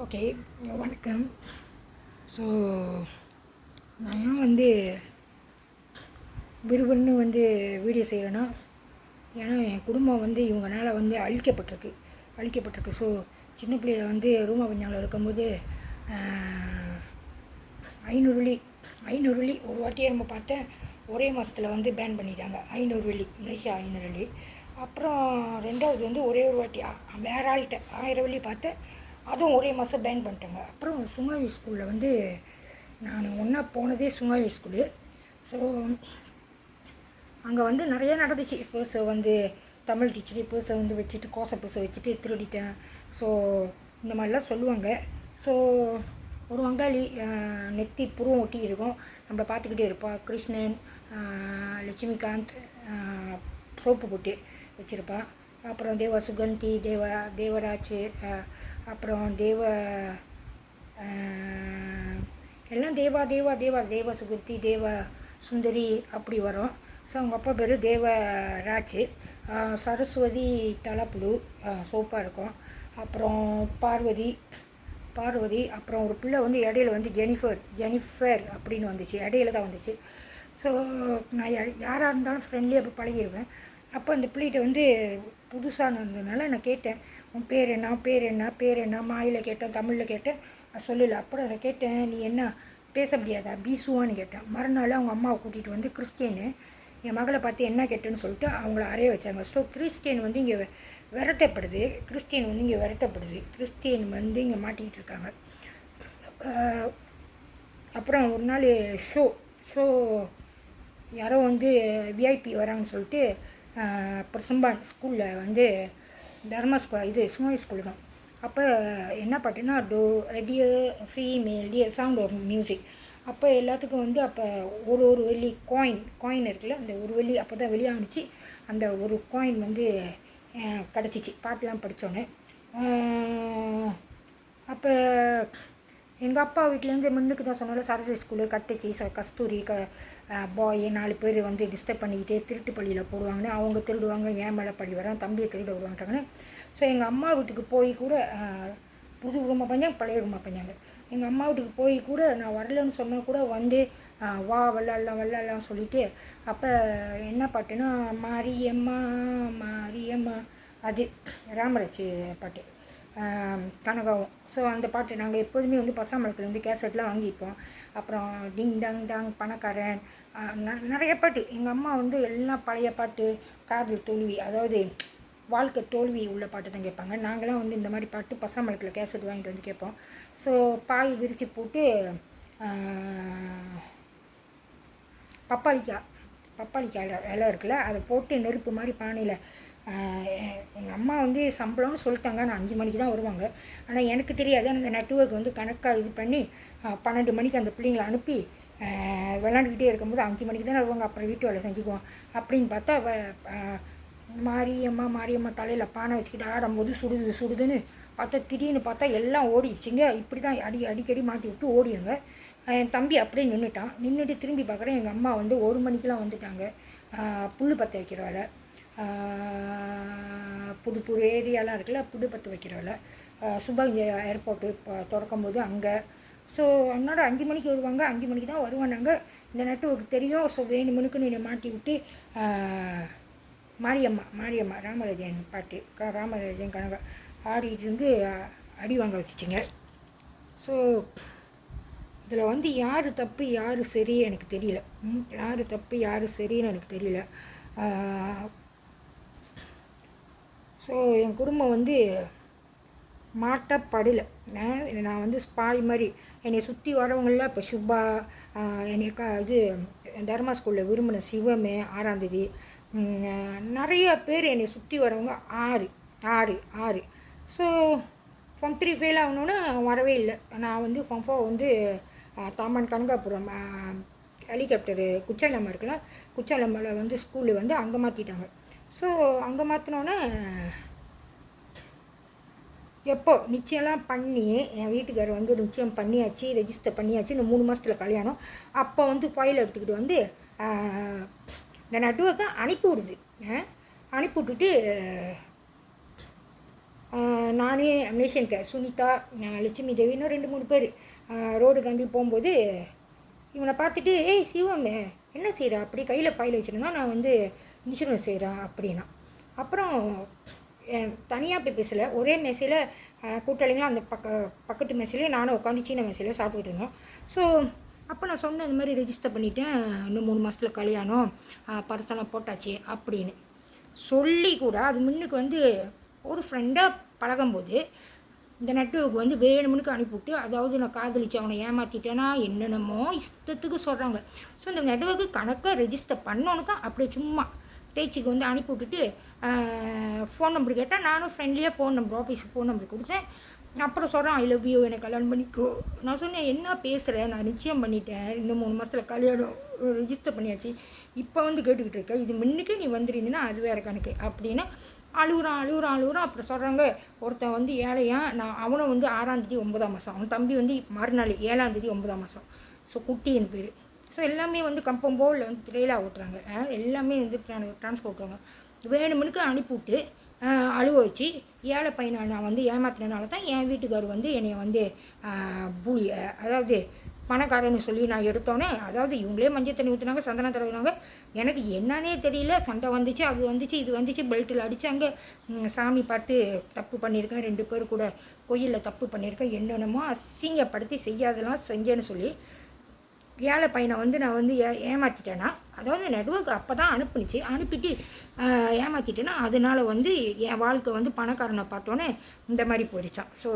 Okay, வணக்கம். So நான் வந்து விறுவிறுன்னு வீடியோ செய்கிறேன்னா, ஏன்னா என் குடும்பம் இவங்கனால அழிக்கப்பட்டிருக்கு. ஸோ சின்ன பிள்ளையில ரூமா பஞ்சாவில் இருக்கும்போது 500 வெள்ளி ஒரு வாட்டியே நம்ம பார்த்தேன். ஒரே மாதத்தில் பேன் பண்ணிட்டாங்க. 500 வெள்ளி, மலேசியா 500 வெள்ளி. அப்புறம் ரெண்டாவது ஒரே ஒரு வாட்டி வேறு ஆள்கிட்ட 1000 வெள்ளி பார்த்தேன். அதுவும் ஒரே மாதம் பேன் பண்ணிட்டாங்க. அப்புறம் சுங்காவி ஸ்கூலில் நான் ஒன்றா போனதே சுங்காவி ஸ்கூலு. ஸோ அங்கே நிறையா நடந்துச்சு. பர்ஸை தமிழ் டீச்சர் பர்ஸை வச்சுட்டு கோசை பர்ஸை வச்சுட்டு திருடிட்டேன். ஸோ இந்த மாதிரிலாம் சொல்லுவாங்க. ஸோ ஒரு வங்காளி நெத்தி புருவம் ஒட்டி இருக்கும், நம்ம பார்த்துக்கிட்டே இருப்பாள். கிருஷ்ணன், லட்சுமிகாந்த் சோப்பு போட்டு வச்சுருப்பாள். அப்புறம் சுகந்தி, தேவராஜ், அப்புறம் எல்லாம் தேவ சுகந்தி, சுந்தரி அப்படி வரும். ஸோ அவங்க அப்பா பேர் தேவராஜ். சரஸ்வதி தலைப்புழு சோப்பாக இருக்கும். அப்புறம் பார்வதி. அப்புறம் ஒரு பிள்ளை இடையில ஜெனிஃபர் அப்படின்னு வந்துச்சு. இடையில தான் வந்துச்சு. ஸோ நான் யாராக இருந்தாலும் ஃப்ரெண்ட்லியாக அப்போ பழகிடுவேன். அப்போ அந்த பிள்ளைகிட்ட புதுசாக இருந்ததுனால நான் கேட்டேன், உன் பேர் என்ன மாயில் கேட்டேன், தமிழில் கேட்டேன். சொல்லலை. அப்புறம் அதை கேட்டேன், நீ என்ன பேச முடியாதா, பீசுவான்னு கேட்டேன். மறுநாள் அவங்க அம்மாவை கூட்டிகிட்டு கிறிஸ்டியனு என் மகளை பார்த்து என்ன கேட்டேன்னு சொல்லிட்டு அவங்கள அறைய வச்சாங்க. ஸோ கிறிஸ்டியன் இங்கே விரட்டப்படுது. கிறிஸ்டியன் இங்கே மாட்டிக்கிட்டு இருக்காங்க. அப்புறம் ஒரு நாள் ஷோ யாரோ விஐபி வராங்கன்னு சொல்லிட்டு பிரசம்பான் ஸ்கூலில் தர்மா ஸ்கூல் சுமாரி ஸ்கூல் தான். அப்போ என்ன பாட்டுன்னா டியர் ஃபீமேல் டியர் சவுண்ட் ஒரு மியூசிக். அப்போ எல்லாத்துக்கும் அப்போ ஒரு வெள்ளி காயின் இருக்குல்ல, அந்த ஒரு வெள்ளி அப்போ தான் வெளியாகிச்சு. அந்த ஒரு காயின் கிடச்சிச்சு பாட்டெலாம் படித்தோன்னே. அப்போ எங்கள் அப்பா வீட்டிலேருந்து முன்னுக்கு தான் சொன்னால சரஸ்வதி ஸ்கூலு கட்டுச்சு. கஸ்தூரி பாய் 4 பேர் டிஸ்டர்ப் பண்ணிக்கிட்டே திருட்டு பள்ளியில் போடுவாங்கன்னு. அவங்க திருடுவாங்க, ஏன் மேலே படி வரான், தம்பியை திருட வருவாங்கன்னு. ஸோ எங்கள் அம்மா வீட்டுக்கு போய் கூட புது ரூமா பஞ்சாங்க, பழைய ரூமா பஞ்சாங்க. எங்கள் அம்மா வீட்டுக்கு போய் கூட நான் வரலன்னு சொன்னால் கூட வா விளாட்லாம் சொல்லிவிட்டு. அப்போ என்ன பாட்டுன்னா மாரியம்மா அது ராமராஜ் பாட்டு, கனகாவும். ஸோ அந்த பாட்டு நாங்கள் எப்போதுமே பசாமலத்துலேருந்து கேசட்லாம் வாங்கிப்போம். அப்புறம் டிங் டங் டாங் பணக்காரன், நிறைய பாட்டு. எங்கள் அம்மா எல்லாம் பழைய பாட்டு, காதல் தோல்வி, அதாவது வாழ்க்கை தோல்வி உள்ள பாட்டு தான் கேட்பாங்க. நாங்களாம் இந்த மாதிரி பாட்டு பசாமலத்தில் கேசட் வாங்கிட்டு கேட்போம். ஸோ பாய் விரித்து போட்டு பப்பாளிக்காய் இலை இருக்குல்ல, அதை போட்டு நெருப்பு மாதிரி பானையில். எங்கள் அம்மா சம்பளம்னு சொல்லிட்டாங்க. நான் 5 மணிக்கு தான் வருவாங்க. ஆனால் எனக்கு தெரியாது. அந்த நெட்வொர்க் கணக்காக இது பண்ணி 12 மணிக்கு அந்த பிள்ளைங்களை அனுப்பி விளாண்டுக்கிட்டே இருக்கும்போது 5 மணிக்கு தான் வருவாங்க. அப்புறம் வீட்டு வேலை செஞ்சுக்குவோம். அப்படின்னு பார்த்தா மாரியம்மா தலையில் பானை வச்சுக்கிட்டு ஆடும்போது சுடுதுன்னு பார்த்தா திடீர்னு பார்த்தா எல்லாம் ஓடிடுச்சிங்க. இப்படி தான் அடிக்கடி மாட்டி விட்டு ஓடிடுங்க. என் தம்பி அப்படியே நின்றுட்டு திரும்பி பார்க்குறேன். எங்கள் அம்மா 1 மணிக்கெலாம் வந்துட்டாங்க. புல் பற்ற வைக்கிற வேலை, புது ஏரியாலாம் இருக்குல்ல, புது பற்ற வைக்கிற வேலை. சுபாங்க ஏர்போர்ட்டு திறக்கும்போது அங்கே. ஸோ அதனால 5 மணிக்கு வருவாங்க. 5 மணிக்கு தான் வருவானாங்க. இந்த நெட்வொர்க் தெரியும். ஸோ வேணுமனுக்கு என்னை மாட்டி விட்டு மாரியம்மா ராமராஜன் பாட்டு, ராமராஜன் கனகா ஆடிட்டு அடி வாங்க வச்சுச்சிங்க. ஸோ இதில் யார் தப்பு யார் சரி எனக்கு தெரியல. யார் தப்பு யார் சரின்னு எனக்கு தெரியல. ஸோ என் குடும்பம் மாட்டப்படலை. நான் ஸ்பாய் மாதிரி என்னை சுற்றி வரவங்கள. இப்போ சுபா, என்னை தர்மா ஸ்கூலில் விரும்பின சிவமே 6ஆம் தேதி, நிறைய பேர் என்னை சுற்றி வரவங்க 6. ஸோ ஃபார்ம் 3 ஃபெயில் ஆகணுன்னு வரவே இல்லை. நான் ஃபார்ம் 4 தாமன் கனகாபுரம் ஹெலிகாப்டரு குச்சாலம்மா இருக்குல்ல, குச்சாலம்மாவில் ஸ்கூலு அங்கே மாற்றிட்டாங்க. ஸோ அங்கே மாற்றினோன்னே எப்போ நிச்சயம்லாம் பண்ணி என் வீட்டுக்காரர் நிச்சயம் பண்ணியாச்சு, ரெஜிஸ்டர் பண்ணியாச்சு. இந்த 3 மாதத்தில் கல்யாணம். அப்போ ஃபைல் எடுத்துக்கிட்டு இந்த நெட்வொர்க்கை அனுப்பி விட்டுட்டு நானே அம்னேஷனுக்கு சுனிதா, லட்சுமி தேவி, இன்னும் 2 3 பேர் ரோடு தாண்டி போகும்போது இவனை பார்த்துட்டு, ஏய் சிவம் என்ன செய்கிறா அப்படி கையில் ஃபைல் வச்சுருந்தா, நான் வந்து இன்சூரன்ஸ் செய்கிறேன் அப்படின்னா. அப்புறம் தனியாக போய் பேசலை, ஒரே மேசையில் கூட்டாளிங்களாம் அந்த பக்கத்து மேசையிலே நானும் உட்காந்து சீன மேசையில் சாப்பிட்டுட்டு இருந்தோம். ஸோ அப்போ நான் சொன்னேன், இந்த மாதிரி ரெஜிஸ்டர் பண்ணிவிட்டேன், இன்னும் 3 மாதத்தில் கல்யாணம், பரிசெல்லாம் போட்டாச்சு அப்படின்னு சொல்லி கூட அது முன்னுக்கு வந்து ஒரு ஃப்ரெண்டாக பழகும்போது இந்த நெட்வொர்க் வந்து வேணுமுனுக்கு அனுப்பிவிட்டு, அதாவது நான் காதலிச்சு அவனை ஏமாற்றிட்டேன்னா என்னென்னமோ இஷ்டத்துக்கு சொல்கிறாங்க. ஸோ இந்த நெட்வொர்க்கு கணக்காக ரெஜிஸ்டர் பண்ணோன்னு தான் அப்படியே சும்மா பேச்சுக்கு வந்து அனுப்பி விட்டுட்டு ஃபோன் நம்பர் கேட்டால் நானும் ஃப்ரெண்ட்லியாக ஃபோன் நம்பர் ஆஃபீஸுக்கு ஃபோன் நம்பர் கொடுத்தேன். அப்புறம் சொல்கிறான், ஐ லவ் யூ, எனக்கு கல்யாணம் பண்ணிக்கோ. நான் சொன்னேன், என்ன பேசுகிறேன், நான் நிச்சயம் பண்ணிட்டேன், இன்னும் 3 மாதத்தில் கல்யாணம் ரிஜிஸ்டர் பண்ணியாச்சு, இப்போ வந்து கேட்டுக்கிட்டு இருக்க, இது முன்னுக்கு நீ வந்துருந்தீங்கன்னா அது வேறு கணக்கு அப்படின்னா அழுகுறான். அப்புறம் சொல்கிறாங்க, ஒருத்தன் வந்து ஏழையான், அவனும் வந்து 6ஆம் தேதி 9ஆம் மாதம், அவன் தம்பி வந்து மறுநாள் 7ஆம் தேதி 9ஆம் மாதம். ஸோ குட்டின்னு பேர். ஸோ எல்லாமே வந்து கம்பம்போவில் வந்து ட்ரெயிலா ஓட்டுறாங்க, எல்லாமே வந்து டிரான்ஸ்போர்ட் ஓட்டுறாங்க. வேணுமுனுக்கு அனுப்பிவிட்டு அழுவ வச்சு ஏழை பையனை நான் வந்து ஏமாத்தினால தான் என் வீட்டுக்காரர் வந்து என்னை வந்து பூலி, அதாவது பணக்காரன்னு சொல்லி நான் எடுத்தோன்னே, அதாவது இவங்களே மஞ்சள் தண்ணி ஊற்றுனாங்க, சந்தனம் தடவினாங்க, எனக்கு என்னன்னே தெரியல, சண்டை வந்துச்சு, அது வந்துச்சு, இது வந்துச்சு, பெல்ட்டில் அடித்தாங்க, சாமி பார்த்து தப்பு பண்ணியிருக்கேன், 2 பேர் கூட கோயிலில் தப்பு பண்ணியிருக்கேன், என்னென்னமோ அசிங்கப்படுத்தி செய்யாதெல்லாம் செஞ்சேன்னு சொல்லி ஏழை பையனை வந்து நான் வந்து ஏமாற்றிட்டேன்னா, அதாவது நெட்வொர்க் அப்போ தான் அனுப்பிட்டு ஏமாற்றிட்டேன்னா, அதனால் வந்து என் வாழ்க்கை வந்து பணக்காரனை பார்த்தோன்னே இந்த மாதிரி போயிடுச்சான். ஸோ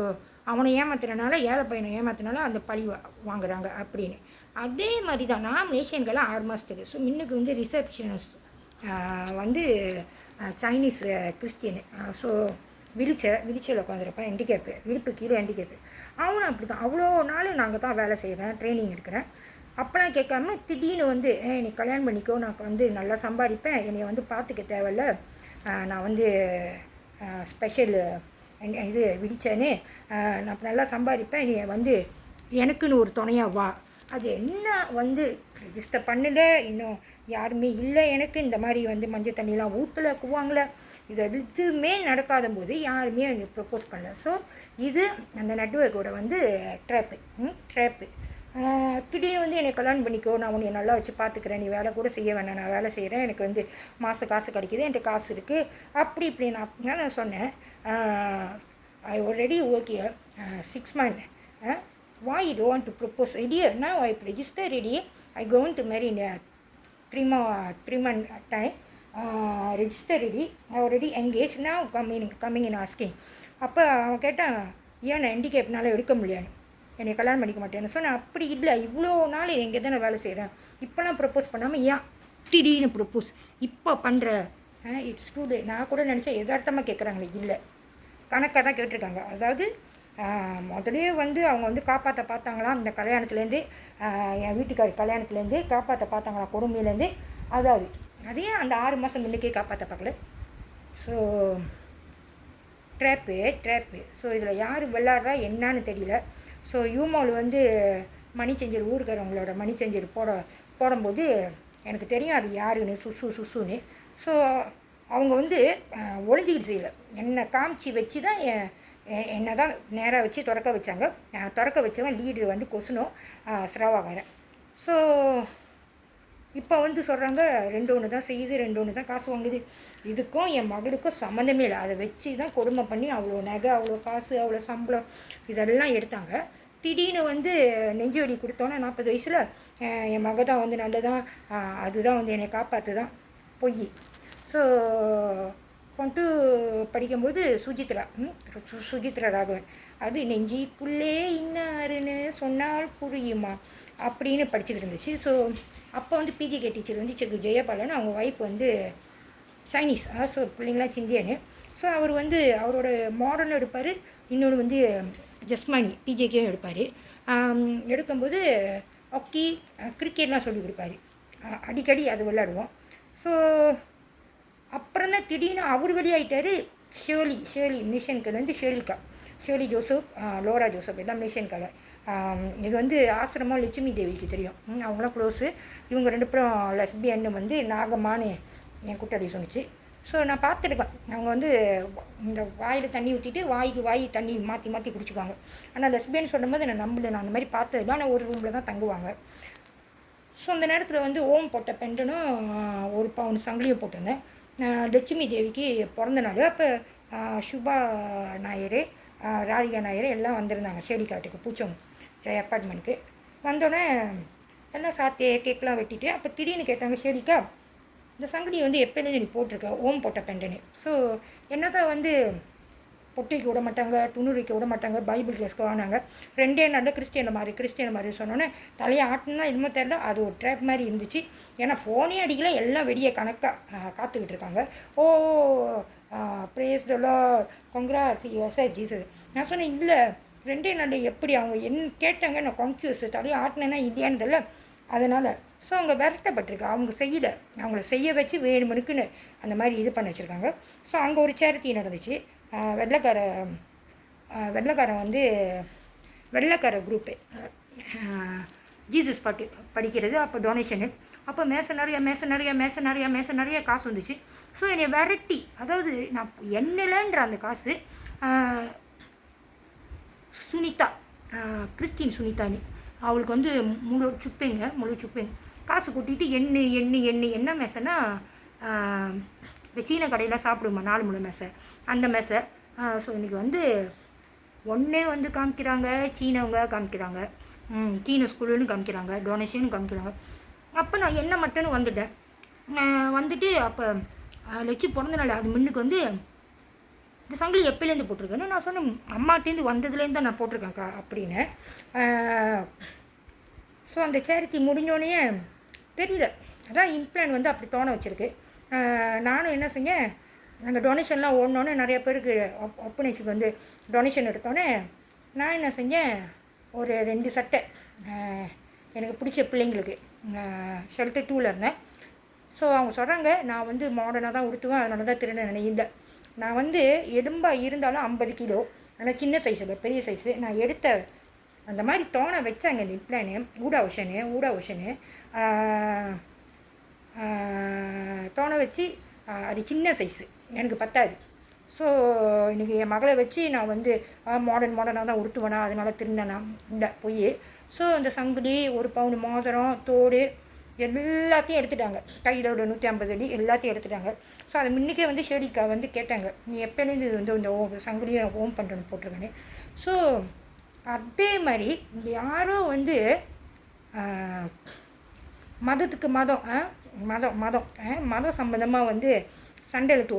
அவனை ஏமாத்துறனால, ஏழை பையனை ஏமாத்தினால அந்த பழி வாங்குறாங்க அப்படின்னு. அதே மாதிரி தான் நாமினேஷன்கெல்லாம் 6 மாதத்துக்கு. ஸோ முன்னுக்கு வந்து ரிசப்ஷனிஸ்ட் வந்து சைனீஸ் கிறிஸ்டியனு. ஸோ விரிச்சையில் உட்காந்துருப்பேன், ஹேண்டிகேப்பு, இடுப்பு கீழே ஹேண்டிகேப்பு. அவனும் அப்படி தான், அவ்வளோ நாள் நாங்கள் தான் வேலை செய்கிறேன், ட்ரைனிங் எடுக்கிறேன். அப்போலாம் கேட்காம திடீர்னு வந்து, நீ கல்யாணம் பண்ணிக்கோ, நான் வந்து நல்லா சம்பாதிப்பேன், என்னை வந்து பார்த்துக்க தேவையில்ல, நான் வந்து ஸ்பெஷல் இது விடிச்சேன்னு, நான் நல்லா சம்பாதிப்பேன், நீ வந்து எனக்குன்னு ஒரு துணையாக வா. அது என்ன வந்து ரெஜிஸ்டர் பண்ணல, இன்னும் யாருமே இல்லை எனக்கு, இந்த மாதிரி வந்து மஞ்சள் தண்ணிலாம் ஊற்றலை, குவாங்கலை, இது எதுவுமே நடக்காத போது யாருமே எனக்கு ப்ரப்போஸ் பண்ணல. ஸோ இது அந்த நெட்வொர்க்கோட வந்து ட்ராப்பு. திடீர்னு வந்து என்னை கல்யாணம் பண்ணிக்கோ, நான் உன்னை நல்லா வச்சு பார்த்துக்கிறேன், நீ வேலை கூட செய்ய வேணாம், நான் வேலை செய்கிறேன், எனக்கு வந்து மாத காசு கிடைக்கிது, என்கிட்ட காசு இருக்குது, அப்படி இப்படி நான் சொன்னேன். I already work here 6 months. Why you don't want to propose idea? Now I register ready. I going to marry in 3 month time. Register ready. I already engaged. Now coming and asking. அப்போ அவன் கேட்டான், ஏன் நான் ஹேண்டிகேப்னால எடுக்க முடியாது, என்னை கல்யாணம் பண்ணிக்க மாட்டேன்னு சொன்னேன். அப்படி இல்லை, இவ்வளோ நாள் எங்கே தானே வேலை செய்கிறேன், இப்போலாம் ப்ரப்போஸ் பண்ணாமல் ஏன் திடீர்னு ப்ரப்போஸ் இப்போ பண்ணுற? It's true. நான் கூட நினச்சேன் எதார்த்தமாக கேட்குறாங்களே, இல்லை கணக்காக தான் கேட்டிருக்காங்க. அதாவது முதலே வந்து அவங்க வந்து காப்பாற்ற பார்த்தாங்களாம், இந்த கல்யாணத்துலேருந்து, என் வீட்டுக்காரர் கல்யாணத்துலேருந்து காப்பாற்ற பார்த்தாங்களாம், கொடுமையிலேருந்து. அதாவது அதே அந்த 6 மாதம் முன்னுக்கே காப்பாற்ற பார்க்கல. So drop. ஸோ இதில் யார் விளாட்றா என்னான்னு தெரியல. ஸோ யூமோவில் வந்து மணிச்செஞ்சர், ஊருக்காரவங்களோட மணிச்செஞ்சர் போடும்போது எனக்கு தெரியும் அது யாருன்னு, சுசுன்னு. ஸோ அவங்க வந்து ஒளிஞ்சிக்கிட்டு செய்யலை, என்னை காமிச்சு வச்சு தான் என்னை தான் நேராக வச்சு திறக்க வச்சாங்க. திறக்க வச்சவன் லீடர் வந்து கொசுனோ சிரவாகாரன். ஸோ இப்போ வந்து சொல்கிறாங்க 2 ஒன்று தான் செய்யுது, 2 ஒன்று தான் காசு வாங்குது. இதுக்கும் என் மகளுக்கும் சம்மந்தமே இல்லை. அதை வச்சு தான் கொடுமை பண்ணி அவ்வளோ நகை, அவ்வளோ காசு, அவ்வளோ சம்பளம் இதெல்லாம் எடுத்தாங்க. திடீர்னு வந்து நெஞ்சு வலி கொடுத்தோன்னே 40 வயசில் என் மக தான் வந்து நல்லதான், அதுதான் வந்து என்னை காப்பாற்று தான் பொய். ஸோ கொண்டு படிக்கும்போது சுஜித்ரா ராகவன், அது நெஞ்சிக்குள்ளே இன்னாருன்னு சொன்னால் புரியுமா அப்படின்னு படிச்சுக்கிட்டு இருந்துச்சு. ஸோ அப்போ வந்து பிஜிகே டீச்சர் வந்து ஜெயபாலன், அவங்க ஒய்ஃப் வந்து சைனீஸ். ஸோ பிள்ளைங்களாம் சிந்தியன்னு. ஸோ அவர் வந்து அவரோட மாடர்னும் எடுப்பார், இன்னொன்று வந்து ஜஸ்மானி பிஜேகேயும் எடுப்பார். எடுக்கும்போது ஹாக்கி, கிரிக்கெட்லாம் சொல்லி கொடுப்பாரு, அடிக்கடி அது விளையாடுவோம். ஸோ அப்புறம் தான் திடீர்னு அவர் வெளியாகிட்டார். ஷேர்லி மிஷன்கலேருந்து ஷேர்லி ஜோசப், லோரா ஜோசப் எல்லாம் மிஷன்கலை. இது வந்து ஆசிரமம் லட்சுமி தேவிக்கு தெரியும், அவங்களாம் க்ளோஸு. இவங்க 2 பேரும் லெஸ்பியன்னு வந்து நாகமானு என் கூட்டாளி சொன்னிச்சு. ஸோ நான் பார்த்துருக்கேன். அவங்க வந்து இந்த வாயில் தண்ணி ஊற்றிட்டு வாய்க்கு வாய் தண்ணி மாற்றி மாற்றி குடிச்சுக்குவாங்க. ஆனால் லெஸ்பியன் சொல்லும்போது நான் நம்பல. நான் அந்த மாதிரி பார்த்ததில்ல. ஆனால் ஒரு ரூமில் தான் தங்குவாங்க. ஸோ அந்த நேரத்தில் வந்து ஓம் போட்ட பெண்டனும் ஒரு பவுன் சங்கிலியும் போட்டிருந்தேன். லட்சுமி தேவிக்கு பிறந்த நாள். அப்போ சுபா நாயர், ராதிகா நாயர் எல்லாம் வந்திருந்தாங்க ஷேடிக்காட்டுக்கு பூச்சவங்க அப்பார்ட்மெண்ட்டுக்கு. வந்தோடனே எல்லாம் சாத்தி கேக்லாம் வெட்டிட்டு அப்போ திடீர்னு கேட்டாங்க, ஷேடிக்கா இந்த சங்கிலி வந்து எப்போலேருந்து நீ போட்டிருக்க ஓம் போட்ட பெண்டனு. ஸோ என்ன தான் வந்து பொட்டு வைக்க விட மாட்டாங்க, துணூர் வைக்க விட மாட்டாங்க, பைபிள் கிளாஸ்க்கு வாங்கினாங்க. 2 நாளில் கிறிஸ்டியன் மாதிரி சொன்னோன்னே தலையை ஆட்டினா என்னமோ தெரில, அது ஒரு ட்ராப் மாதிரி இருந்துச்சு. ஏன்னா ஃபோனே அடிக்கல, எல்லாம் வெடியை கணக்காக காத்துக்கிட்டு இருக்காங்க. Oh praise the Lord, congrats your Jesus. நான் சொன்னேன் இல்லை 2 நாளில் எப்படி அவங்க என்ன கேட்டாங்க, நான் கன்ஃபியூஸ், தலையை ஆட்டினேன்னா இல்லையான்னு தெரியல. அதனால் ஸோ அவங்க விரட்டப்பட்டிருக்கு, அவங்க செய்யலை, அவங்கள செய்ய வச்சு வேணுமனுக்குன்னு அந்த மாதிரி இது பண்ண வச்சுருக்காங்க. ஸோ அங்கே ஒரு சேரிட்டி நடந்துச்சு. வெள்ளைக்காரன் வந்து வெள்ளைக்கார குரூப்பு ஜீசஸ் பாட்டு படிக்கிறது. அப்போ டொனேஷனு. அப்போ மேச நிறைய காசு வந்துச்சு. ஸோ என்னை விரட்டி, அதாவது நான் என்னலன்ற அந்த காசு சுனிதா, கிறிஸ்டின் சுனிதானி, அவளுக்கு வந்து முழு சுப்பேங்க காசு கொட்டிட்டு என்ன மேசைன்னா இந்த சீன கடையில் சாப்பிடுமா 4 முழு மேசை, அந்த மேசை. ஸோ இன்றைக்கி வந்து ஒன்றே வந்து காமிக்கிறாங்க, சீனவங்க காமிக்கிறாங்க, சீன ஸ்கூலுன்னு காமிக்கிறாங்க, டொனேஷன் காமிக்கிறாங்க. அப்போ நான் என்ன மட்டும்னு வந்துட்டேன். வந்துட்டு அப்போ லட்சு பிறந்த நாள் அது முன்னுக்கு வந்து இந்த சங்கிலி எப்போலேருந்து போட்டிருக்கேன்னு நான் சொன்னேன், அம்மாட்டேருந்து வந்ததுலேருந்து தான் நான் போட்டிருக்கேன்க்கா அப்படின்னு. ஸோ அந்த சேரிட்டி முடிஞ்சோடனே தெரியல, அதான் இம்ப்ளான் வந்து அப்படி தோண வச்சுருக்கு. நானும் என்ன செஞ்சேன், நாங்கள் டொனேஷன்லாம் ஓடனோன்னே நிறைய பேருக்கு ஒப்பனைச்சுக்கு வந்து டொனேஷன் எடுத்தோன்னே நான் என்ன செஞ்சேன், ஒரு 2 சட்டை எனக்கு பிடிச்ச பிள்ளைங்களுக்கு ஷெல்டர் 2ல் இருந்தேன். ஸோ அவங்க சொல்கிறாங்க நான் வந்து மாடர்னாக தான் உடுத்துவேன், அதனால தான் திருநெல்வேலி இல்லை. நான் வந்து எலும்பாக இருந்தாலும் 50 கிலோ, ஆனால் சின்ன சைஸ் இல்லை, பெரிய சைஸு. நான் எடுத்த அந்த மாதிரி தோண வச்சாங்க இந்த இம்ப்ளானு ஊடா ஓஷனு தோண வச்சு அது சின்ன சைஸு எனக்கு பத்தாது. ஸோ இன்றைக்கி என் மகளை வச்சு நான் வந்து மாடர்னாக தான் உடுத்துவேனா, அதனால் திருந்தேனா இல்லை பொய். ஸோ அந்த சங்கிலி, 1 பவுன் மோதிரம், தோடு எல்லாத்தையும் எடுத்துட்டாங்க. கையில் ஒரு 150 அடி எல்லாத்தையும் எடுத்துட்டாங்க. ஸோ அதை முன்னுக்கே வந்து ஷேடிக்கா வந்து கேட்டாங்க, நீ எப்போலேருந்து இது வந்து இந்த சங்கிலியை ஓம் பண்ணுறேன்னு போட்டிருக்கேன்னு. ஸோ அதே மாதிரி இங்கே யாரோ வந்து மதத்துக்கு மதம் சம்மந்தமாக வந்து சண்டை இழுத்து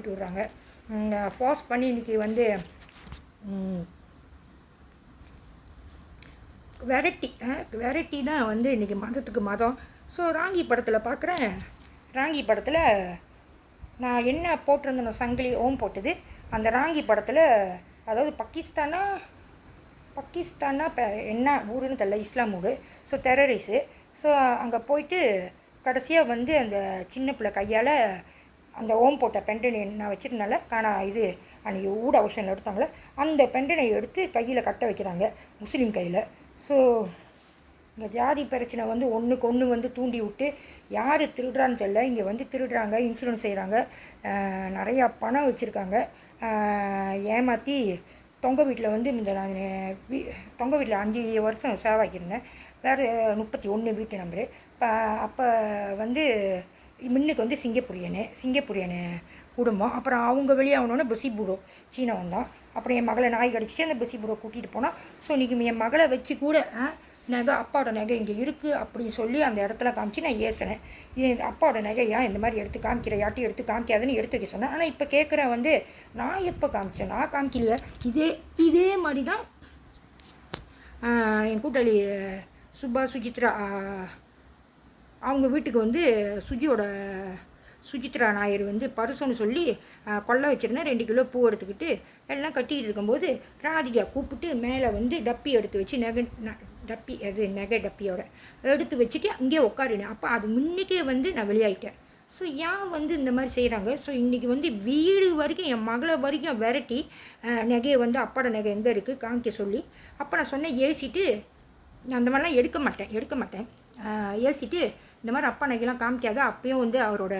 விட்றாங்க. ஃபாஸ் பண்ணி இன்றைக்கி வந்து வெரைட்டி தான் வந்து இன்றைக்கி மதத்துக்கு மதம். ஸோ ராங்கி படத்தில் பார்க்குறேன், ராங்கி படத்தில் நான் என்ன போட்டிருந்தேனோ சங்கிலி ஓம் போட்டது, அந்த ராங்கி படத்தில் அதாவது பாகிஸ்தானா இப்போ என்ன ஊருன்னு தெரியல, இஸ்லாம் ஊர். ஸோ டெரரிஸு. ஸோ அங்கே போயிட்டு கடைசியாக வந்து அந்த சின்ன பிள்ளை கையால் அந்த ஓம் போட்ட பெண்டனை நான் வச்சுருந்தால இது அன்றைக்கி ஊட அவசரம் எடுத்தாங்களே அந்த பெண்டனை எடுத்து கையில் கட்ட வைக்கிறாங்க முஸ்லீம் கையில். ஸோ இந்த ஜாதி பிரச்சனை வந்து ஒன்றுக்கு ஒன்று வந்து தூண்டி விட்டு யார் திருடுறான்னு தெரியல, இங்கே வந்து திருடுறாங்க, இன்சூரன்ஸ் செய்கிறாங்க, நிறையா பணம் வச்சுருக்காங்க, ஏமாற்றி தொங்க வீட்டில் வந்து இந்த நான் தொங்க வீட்டில் 5 வருஷம் சேவாக்கியிருந்தேன். வேறு 31 வீட்டு நம்பரு. அப்போ வந்து முன்னுக்கு வந்து சிங்கப்பூரியனு குடும்பம். அப்புறம் அவங்க வெளியாகணுன்னு பசிபூரோ சீனவன் தான். அப்புறம் என் மகளை நாய் கடிச்சிட்டு அந்த பசிபூரோ கூட்டிகிட்டு போனால். ஸோ இன்றைக்கி என் மகளை வச்சு கூட நகை அப்பாவோட நகை இங்கே இருக்குது அப்படின்னு சொல்லி அந்த இடத்துல காமிச்சு நான் ஏசினேன். இது அப்பாவோட நகை ஏன் இந்த மாதிரி எடுத்து காமிக்கிற, யாட்டி எடுத்து காமிக்காதுன்னு எடுத்து வைக்க சொன்னேன். ஆனால் இப்போ கேட்குறேன் வந்து நான் எப்போ காமிச்சேன், நான் காமிக்கலையே. இதே மாதிரி தான் என் கூட்டாளி சுஜித்ரா அவங்க வீட்டுக்கு வந்து சுஜித்ரா நாயர் வந்து பரிசுன்னு சொல்லி கொல்லை வச்சுருந்தேன். 2 கிலோ பூ எடுத்துக்கிட்டு எல்லாம் கட்டிகிட்டு இருக்கும்போது ராதிகா கூப்பிட்டு மேலே வந்து டப்பி எடுத்து வச்சு நகை டப்பியோட எடுத்து வச்சுட்டு அங்கேயே உட்காரினேன். அப்போ அது முன்னுக்கே வந்து நான் வெளியாகிட்டேன். ஸோ ஏன் வந்து இந்த மாதிரி செய்கிறாங்க. ஸோ இன்றைக்கி வந்து வீடு வரைக்கும் என் மகளை வரைக்கும் விரட்டி நகையை வந்து அப்பாவோட நகை எங்கே இருக்குது காமிக்க சொல்லி. அப்போ நான் சொன்னேன் ஏசிட்டு நான் அந்த மாதிரிலாம் எடுக்க மாட்டேன் ஏசிட்டு இந்த மாதிரி அப்பா நகைலாம் காமிக்காத. அப்பயும் வந்து அவரோட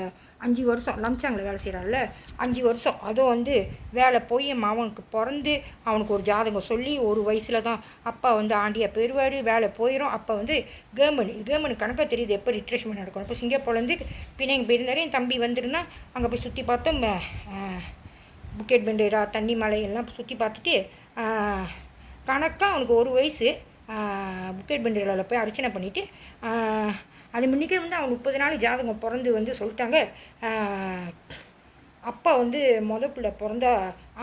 5 வருஷம் லம்சாங்கில் வேலை செய்கிறாள்ல, 5 வருஷம் அதுவும் வந்து வேலை போய் அவனுக்கு பிறந்து அவனுக்கு ஒரு ஜாதகம் சொல்லி ஒரு வயசில் தான் அப்பா வந்து ஆண்டியாக போயிடுவார், வேலை போயிடும். அப்போ வந்து கவர்மெண்ட் கணக்காக தெரியுது எப்போ ரிட்ரேஷ்மெண்ட் நடக்கணும். இப்போ சிங்கப்பூர்லேருந்து பிணைங்க போயிருந்தாரு. என் தம்பி வந்துருந்தா அங்கே போய் சுற்றி பார்த்தோம். புக்கெட் பெண்டேரா தண்ணி மலை எல்லாம் சுற்றி பார்த்துட்டு கணக்காக அவனுக்கு ஒரு வயசு புக்கெட் பெண்டேராவில் போய் அர்ச்சனை பண்ணிவிட்டு அது முன்னிக்கே வந்து அவன் 30 நாள் ஜாதகம் பிறந்து வந்து சொல்லிட்டாங்க. அப்பா வந்து பிள்ளை பிறந்தா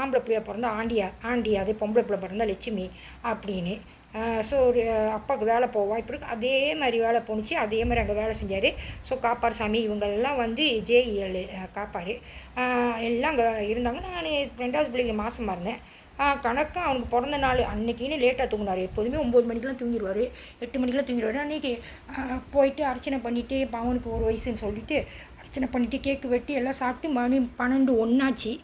ஆம்பளை பிள்ளையா பிறந்தா ஆண்டி அதே பொம்பளை பிள்ளை பிறந்தா லட்சுமி அப்படின்னு. ஸோ ஒரு அப்பாவுக்கு வேலை போக வாய்ப்பு இருக்குது. அதே மாதிரி வேலை போணுச்சு, அதே மாதிரி அங்கே வேலை செஞ்சார். ஸோ காப்பார் சாமி இவங்கெல்லாம் வந்து ஜேஇஎல் காப்பார் எல்லாம் அங்கே இருந்தாங்க. நான் 2வது பிள்ளைங்க மாதமாக இருந்தேன். கணக்காக அவனுக்கு பிறந்த நாள் அன்றைக்கின்னு லேட்டாக தூங்கினார். எப்போதுமே 9 மணிக்கெலாம் தூங்கிடுவார், 8 மணிக்கெலாம் தூங்கிடுவார். அன்றைக்கி போயிட்டு அர்ச்சனை பண்ணிவிட்டு அவனுக்கு ஒரு வயசுன்னு சொல்லிவிட்டு அர்ச்சனை பண்ணிவிட்டு கேக்கு வெட்டி எல்லாம் சாப்பிட்டு மணி 12 ஒன்றாச்சு.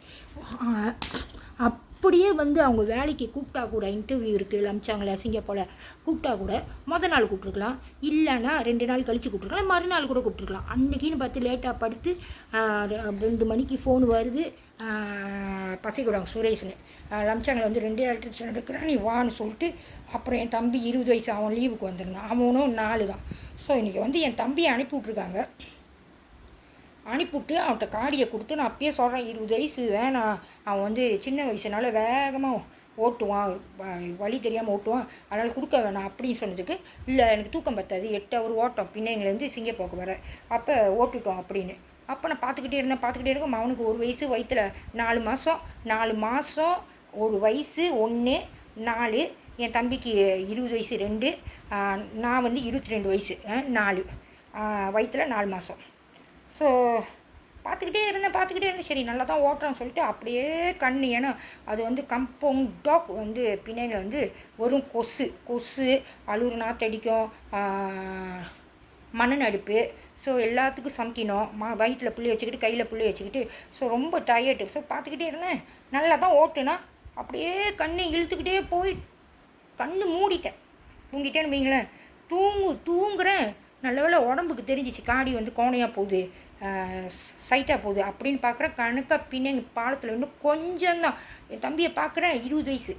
அப்படியே வந்து அவங்க வேலைக்கு கூப்பிட்டா கூட இன்டர்வியூ இருக்குது லம்சாங்கில் சிங்கப்பூரில் கூப்பிட்டா கூட மொதல் நாள் கூப்பிட்ருக்கலாம், இல்லைன்னா 2 நாள் கழித்து கூப்பிட்ருக்கலாம், மறுநாள் கூட கூப்பிட்ருக்கலாம். அன்றைக்கின்னு பார்த்து லேட்டாக படுத்து 2 மணிக்கு ஃபோன் வருது. பசிக்கூடாங்க சுரேஷ்னு லம்சாங்கில் வந்து 2 எலக்ட்ரிஷன் எடுக்கிறேன் நீ வான்னு சொல்லிட்டு அப்புறம் என் தம்பி 20 வயசு அவன் லீவுக்கு வந்திருந்தான். அவனும் 4 தான். ஸோ இன்றைக்கி வந்து என் தம்பியை அனுப்பி விட்ருக்காங்க. அனுப்பிவிட்டு அவன்கிட்ட காடியை கொடுத்து நான் அப்பயே சொல்கிறேன் 20 வயசு வேணாம், அவன் வந்து சின்ன வயசுனால வேகமாக ஓட்டுவான், வழி தெரியாமல் ஓட்டுவான், அதனால் கொடுக்க வேணாம் அப்படின்னு சொன்னதுக்கு இல்லை எனக்கு தூக்கம் பத்தாது 8 ஹவர் ஓட்டம் பின்னைங்கலேருந்து சிங்கப்பூருக்கு வர அப்போ ஓட்டுட்டோம் அப்படின்னு. அப்போ நான் பார்த்துக்கிட்டே இருக்கேன். அவனுக்கு ஒரு வயசு வயிற்றில் 4 மாதம் 1 வயசு 1 4 என் தம்பிக்கு 20 வயசு 2 நான் வந்து 22 வயசு 4 வயிற்றில் 4 மாதம். ஸோ பார்த்துக்கிட்டே இருந்தேன். சரி நல்லா தான் ஓட்டுறான்னு சொல்லிட்டு அப்படியே கண்ணு, ஏன்னா அது வந்து கம்பவுண்ட் டாக் வந்து பின்னாடி வந்து வெறும் கொசு அழுறு நாத்தடிக்கும், மண் அடுப்பு. ஸோ எல்லாத்துக்கும் சமைக்கணும், வயிற்றில் புள்ளி வச்சுக்கிட்டு கையில் புள்ளி வச்சுக்கிட்டு. ஸோ ரொம்ப டயர்டு. ஸோ பார்த்துக்கிட்டே இருந்தேன். நல்லா தான் ஓட்டுனா அப்படியே கண்ணை இழுத்துக்கிட்டே போய் கண்ணு தூங்கிட்டேன்னு வைங்களேன். தூங்குறேன். நல்ல வேளை உடம்புக்கு தெரிஞ்சிச்சு காடி வந்து கோணையாக போகுது, சைட்டாக போகுது அப்படின்னு பார்க்குறேன். கணக்காக பின்ன பாலத்தில் இன்னும் கொஞ்சம்தான். என் தம்பியை பார்க்குறேன் 20 வயசு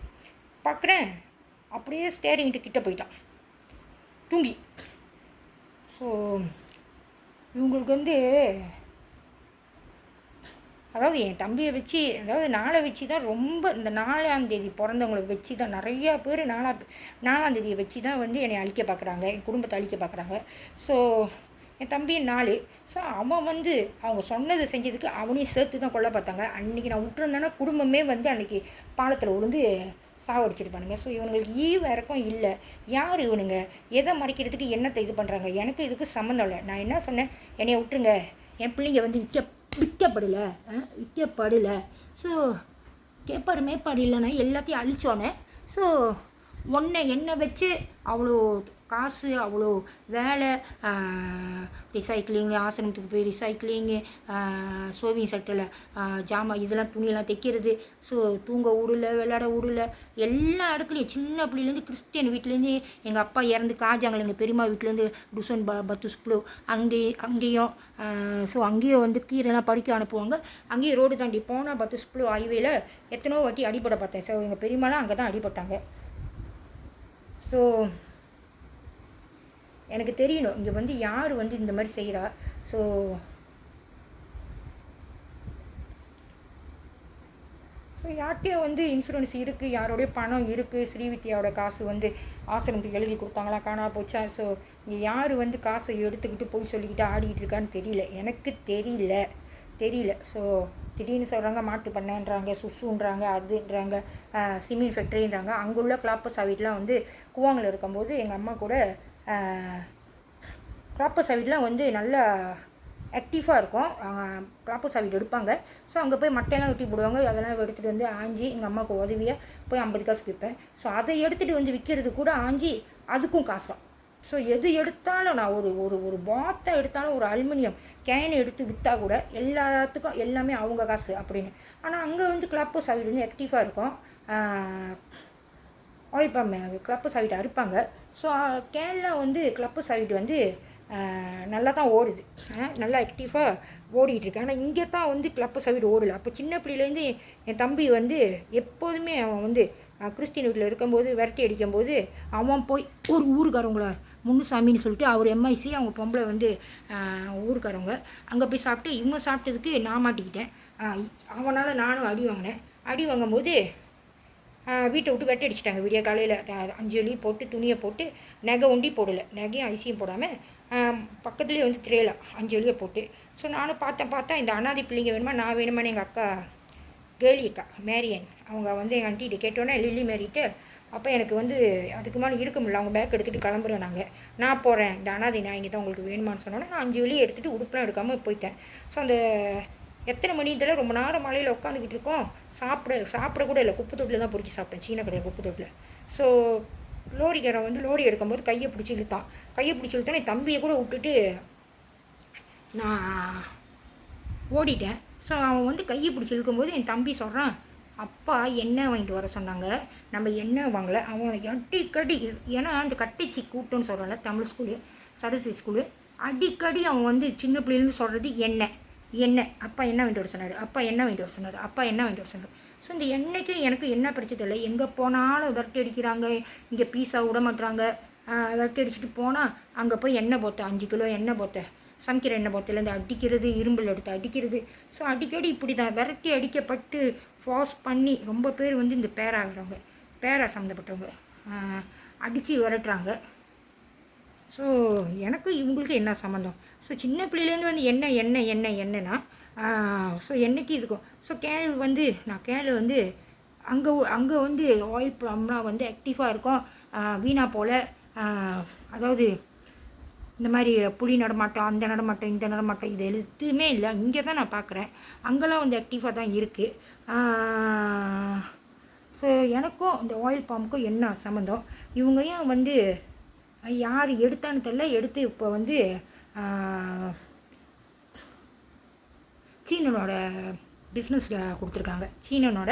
பார்க்குறேன் அப்படியே ஸ்டேரிங்கிட்ட கிட்ட போயிட்டான் தூங்கி. ஸோ இவங்களுக்கு வந்து அதாவது என் தம்பியை வச்சு, அதாவது நாளை வச்சு தான் ரொம்ப, இந்த 4ஆம் தேதி பிறந்தவங்களை வச்சு தான் நிறையா பேர் 4ஆம் தேதியை வச்சு தான் வந்து என்னை அழிக்க பார்க்குறாங்க, என் குடும்பத்தை அழிக்க பார்க்குறாங்க. ஸோ என் தம்பி 4. ஸோ அவன் வந்து அவங்க சொன்னதை செஞ்சதுக்கு அவனையும் சேர்த்து தான் கொல்ல பார்த்தாங்க. அன்றைக்கி நான் விட்டுருந்தேன்னா குடும்பமே வந்து அன்றைக்கி பாலத்தில் விழுந்து சாவடிச்சிருப்பானுங்க. ஸோ இவனுங்களுக்கு இறக்கம் இல்லை. யார் இவனுங்க எதை மறைக்கிறதுக்கு என்னத்தை இது பண்ணுறாங்க? எனக்கு இதுக்கு சம்மந்தம் இல்லை. நான் என்ன சொன்னேன், என்னைய விட்டுருங்க, என் பிள்ளைங்க வந்து விற்கப்படலை. ஸோ கேப்பாடு மேப்பாடு இல்லைன்னா எல்லாத்தையும் அழிச்சோன்னே. ஸோ என்னை வச்சு அவ்வளோ காசு, அவ்வளோ வேலை, ரிசைக்கிளிங்கு, ஆசிரமத்துக்கு போய் ரிசைக்கிளிங்கு, சோவிங் செட்டில் ஜாமான் இதெல்லாம் துணியெல்லாம் தைக்கிறது. ஸோ தூங்க விடல, விளையாட விடல, எல்லா இடத்துலையும் சின்ன பிள்ளைலேருந்து கிறிஸ்டியன் வீட்டிலேருந்து எங்கள் அப்பா இறந்து காஜாங்கள் எங்கள் பெரியம்மா வீட்டிலேருந்து டுசன் பத்துஸ்ப்ளோ அங்கேயும். ஸோ அங்கேயும் வந்து கீரைலாம் படிக்க அனுப்புவாங்க. அங்கேயும் ரோடு தாண்டி போனால் பத்துஸ்ப்ளோ ஹைவேல எத்தனோ வாட்டி அடிபட பார்த்தேன். ஸோ எங்கள் பெரியம்மாலாம் அங்கே தான் அடிபட்டாங்க. ஸோ எனக்கு தெரியணும் இங்கே வந்து யார் வந்து இந்த மாதிரி செய்கிறா. ஸோ யார்கிட்டையும் வந்து இன்சூரன்ஸ் இருக்குது, யாரோடைய பணம் இருக்குது, ஸ்ரீவித்யாவோட காசு வந்து ஆசிரமத்துக்கு எழுதி கொடுத்தாங்களா, காணா போச்சா. ஸோ இங்கே யார் வந்து காசை எடுத்துக்கிட்டு போய் சொல்லிக்கிட்டு ஆடிக்கிட்டு இருக்கான்னு தெரியல, எனக்கு தெரியல. ஸோ திடீர்னு சொல்கிறாங்க மாட்டு பண்ணேன்றாங்க, சுசுன்றாங்க, அதுன்றாங்க, சிமெண்ட் ஃபேக்ட்ரின்றாங்க. அங்குள்ள கிளாப்பஸ் வீட்லாம் வந்து குவாங்கில் இருக்கும்போது எங்கள் அம்மா கூட கிளாப்பஸ் வீட்லாம் வந்து நல்லா ஆக்டிவாக இருக்கும், கிளாப்பஸ் வீடு எடுப்பாங்க. ஸோ அங்கே போய் மட்டையெல்லாம் வெட்டி போடுவாங்க. அதெல்லாம் எடுத்துகிட்டு வந்து ஆஞ்சி எங்கள் அம்மாவுக்கு உதவியாக போய் 50 காசு விற்பேன். ஸோ அதை எடுத்துகிட்டு வந்து விற்கிறது கூட ஆஞ்சி அதுக்கும் காசாம். ஸோ எது எடுத்தாலும் நான் ஒரு பாட்டை எடுத்தாலும், ஒரு அலுமினியம் கேன் எடுத்து விற்றா கூட எல்லாத்துக்கும் எல்லாமே அவங்க காசு அப்படின்னு. ஆனால் அங்கே வந்து கிளாப்பஸ் வீடு வந்து ஆக்டிவாக இருக்கும், ஆயில் பம்ப் கிளப்பு சாவிட்டு அறுப்பாங்க. ஸோ கேன்லாம் வந்து கிளப்பு சாவிட்டு வந்து நல்லா தான் ஓடுது, நல்லா ஆக்டிவாக ஓடிட்டுருக்கு. ஆனால் இங்கே தான் வந்து கிளப்பை சைடு ஓடலை. அப்போ சின்ன பிள்ளையிலேருந்து என் தம்பி வந்து எப்போதுமே அவன் வந்து கிறிஸ்டின் வீட்டில் இருக்கும்போது விரட்டி அடிக்கும்போது அவன் போய் ஒரு ஊருக்காரவங்கள முன்னுசாமின்னு சொல்லிட்டு அவர் எம்ஐசி, அவங்க பொம்பளை வந்து ஊருக்காரவங்க, அங்கே போய் சாப்பிட்டு இவங்க சாப்பிட்டதுக்கு நான் மாட்டிக்கிட்டேன். அவனால் நானும் அடி வாங்கினேன். அடி வாங்கும்போது வீட்டை விட்டு வெட்டி அடிச்சிட்டாங்க. விடிய காலையில் 5 வெள்ளி போட்டு துணியை போட்டு நகை ஒண்டி போடலை, நகையும் ஐசியும் போடாமல் பக்கத்துலேயே வந்து திரையில 5 வெள்ளியை போட்டு. ஸோ நானும் பார்த்தேன் இந்த அனாதை பிள்ளைங்க வேணுமா நான் வேணுமான்னு எங்கள் அக்கா கேர்லி அக்கா மேரியன் அவங்க வந்து எங்கள் ஆண்டிகிட்ட கேட்டோன்னே லில்லி மேரிட்டு அப்போ எனக்கு வந்து அதுக்கு மேலே இருக்க முடியல. அவங்க பேக் எடுத்துகிட்டு கிளம்புறோம், நான் போகிறேன், இந்த அனாதை நான் இங்கே தான் உங்களுக்கு வேணுமான்னு சொன்னோன்னே நான் 5 வெள்ளியை எடுத்துகிட்டு உடுப்பெலாம் எடுக்காமல் போயிட்டேன். ஸோ அந்த எத்தனை மணி இதில் ரொம்ப நேரம் மலையில் உட்காந்துக்கிட்டு இருக்கோம். சாப்பிட கூட இல்லை, குப்பை தொட்டில் தான் பொறுக்கி சாப்பிட்டேன், சீன கடையில் குப்பை தொட்டில். ஸோ லோரிக்காரன் வந்து லோரி எடுக்கும்போது கையை பிடிச்சி இழுத்தான். என் தம்பியை கூட விட்டுட்டு நான் ஓடிட்டேன். ஸோ அவன் வந்து கையை பிடிச்சி இழுக்கும்போது என் தம்பி சொல்கிறான், அப்பா எண்ணெய் வாங்கிட்டு வர சொன்னாங்க, நம்ம எண்ணெய் வாங்கலை. அவன் அடிக்கடி, ஏன்னா அந்த கட்டைச்சி கூட்டம்னு சொல்கிறான்ல தமிழ் ஸ்கூலு சரஸ்வதி ஸ்கூலு, அடிக்கடி அவன் வந்து சின்ன பிள்ளைலேருந்து சொல்கிறது எண்ணெய் அப்பா என்ன வாங்கிட்டு வர சொன்னார். ஸோ இந்த எண்ணெய்க்கு எனக்கு என்ன பிரச்சனை இல்லை. எங்கே போனாலும் விரட்டி அடிக்கிறாங்க, இங்கே பீஸா விட மாட்டுறாங்க. விரட்டி அடிச்சுட்டு போனால் அங்கே போய் எண்ணெய் போத்தேன், 5 கிலோ எண்ணெய் போத்தேன், சமைக்கிற எண்ணெய் போத்திலேருந்து அடிக்கிறது, இரும்பில் எடுத்து அடிக்கிறது. ஸோ அடிக்கடி இப்படி தான் விரட்டி அடிக்கப்பட்டு ஃபாஸ் பண்ணி ரொம்ப பேர் வந்து இந்த பேராகிறவங்க, பேரா சம்மந்தப்பட்டவங்க அடித்து விரட்டுறாங்க. ஸோ எனக்கு இவங்களுக்கு என்ன சம்மந்தம்? ஸோ சின்ன பிள்ளையிலேருந்து வந்து எண்ணெய்னா ஸோ எண்ணெய்க்கு இதுக்கும். ஸோ கேளு வந்து அங்கே வந்து ஆயில் ப்ளம்லாம் வந்து ஆக்டிவாக இருக்கும், வீணா போல். அதாவது இந்த மாதிரி புலி நடமாட்டம், அந்த நடமாட்டம், இந்த நடமாட்டம், இது எதுவுமே இல்லை. இங்கே தான் நான் பார்க்குறேன், அங்கெல்லாம் வந்து ஆக்டிவாக தான் இருக்குது. ஸோ எனக்கும் இந்த ஆயில் பாம்புக்கும் என்ன சம்மந்தம்? இவங்க ஏன் வந்து யார் எடுத்தான்னு தெரியல, எடுத்து இப்போ வந்து சீனனோட பிஸ்னஸில் கொடுத்துருக்காங்க. சீனனோட